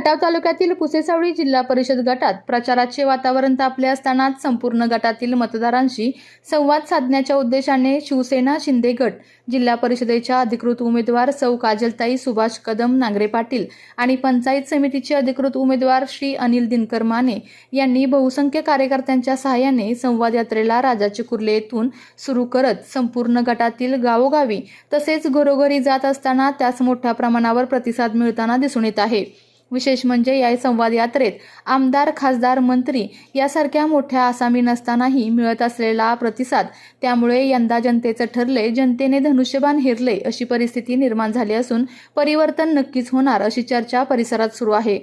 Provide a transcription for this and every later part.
खटाव तालुक्यातील पुसेसावळी जिल्हा परिषद गटात प्रचाराचे वातावरण तापले असतानाच संपूर्ण गटातील मतदारांशी संवाद साधण्याच्या उद्देशाने शिवसेना शिंदे गट जिल्हा परिषदेच्या अधिकृत उमेदवार सौ काजलताई सुभाष कदम नांगरे पाटील आणि पंचायत समितीचे अधिकृत उमेदवार श्री अनिल दिनकर माने यांनी बहुसंख्य कार्यकर्त्यांच्या सहाय्याने संवाद यात्रेला राजाचे कुर्ले येथून सुरू करत संपूर्ण गटातील गावोगावी तसेच घरोघरी जात असताना त्यास मोठ्या प्रमाणावर प्रतिसाद मिळताना दिसून येत आहे। विशेष म्हणजे या संवाद यात्रेत आमदार, खासदार, मंत्री यासारख्या मोठ्या आसामी नसतानाही मिळत असलेला प्रतिसाद, त्यामुळे यंदा जनतेचं ठरले, जनतेने धनुष्यबाण हेरले अशी परिस्थिती निर्माण झाली असून परिवर्तन नक्कीच होणार अशी चर्चा परिसरात सुरू आहे।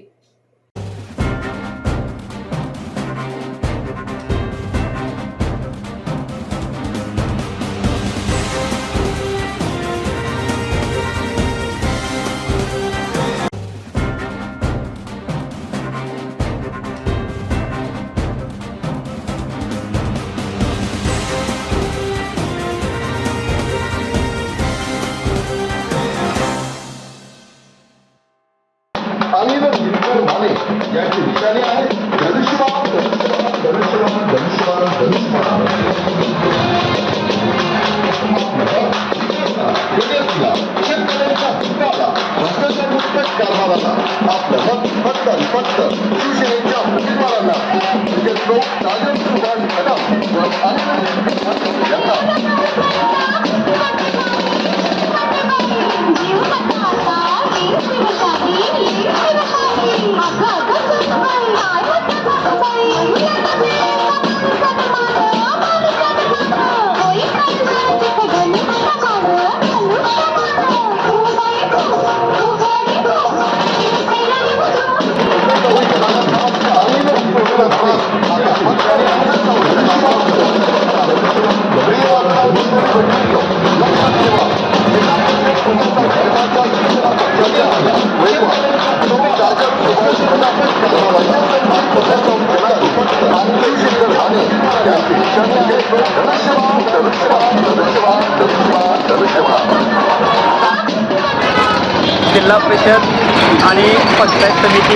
अनिल दिनकर माने यांची निशाणी आहे धनुष्यबाण, धनुष्यबाण, धनुष्यबाण, धनुष्यबाण, धनुष्यबाण। शेतकऱ्यांच्या हिताला भ्रष्टाचारमुक्त करणाऱ्यांना आपलं मत फक्त शिवसेनेच्या उमेदवारांना म्हणजे सौ काजल सुभाष कदम व अनिल दिनकर यांना जिल्हा परिषद आणि पंचायत समिती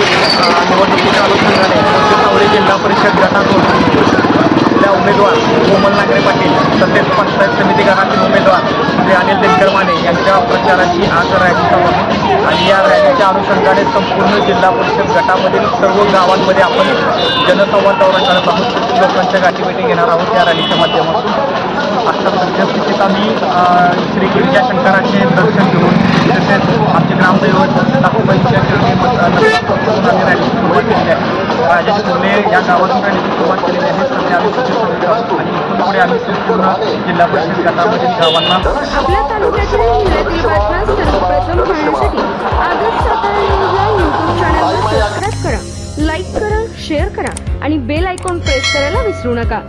निवडणुकीच्या अनुषंगाने पुसेसावळी जिल्हा परिषद गटातून आपल्या उमेदवार कोमल नांगरे पाटील तसेच पंचायत समिती गटातील उमेदवार श्री अनिल दिनकर माने यांच्या प्रचाराची आज रॅली चालू आहे आणि या रॅलीच्या अनुषंगाने संपूर्ण जिल्हा परिषद गटामधील सर्व गावांमध्ये आपण जनसंवाद दौरा करत आहोत। लोकांच्या गाठीभेटी घेणार आहोत या रॅलीच्या माध्यमातून। आता सद्यस्थितीत आम्ही श्री गिरिजा शंकराचे दर्शन घेऊन तसेच आमचे ग्रामदैवत नागपूरच्या आम्ही रॅलीची सुरुवात केलेली आहे। राजाचे कुर्ले या गावातून रॅलीची सुरुवात केलेली आहे। सध्या आम्ही आणि इथून पुढे आम्ही संपूर्ण जिल्हा परिषद गटामधील गावांना आपल्या तालुक्यातील जिल्ह्यातील बातम्या सर्वप्रथम पाहण्यासाठी आजच सातारा न्यूजला यूट्यूब चॅनलला सबस्क्राईब करा, लाईक करा, शेअर करा आणि बेल आयकॉन प्रेस करायला विसरू नका।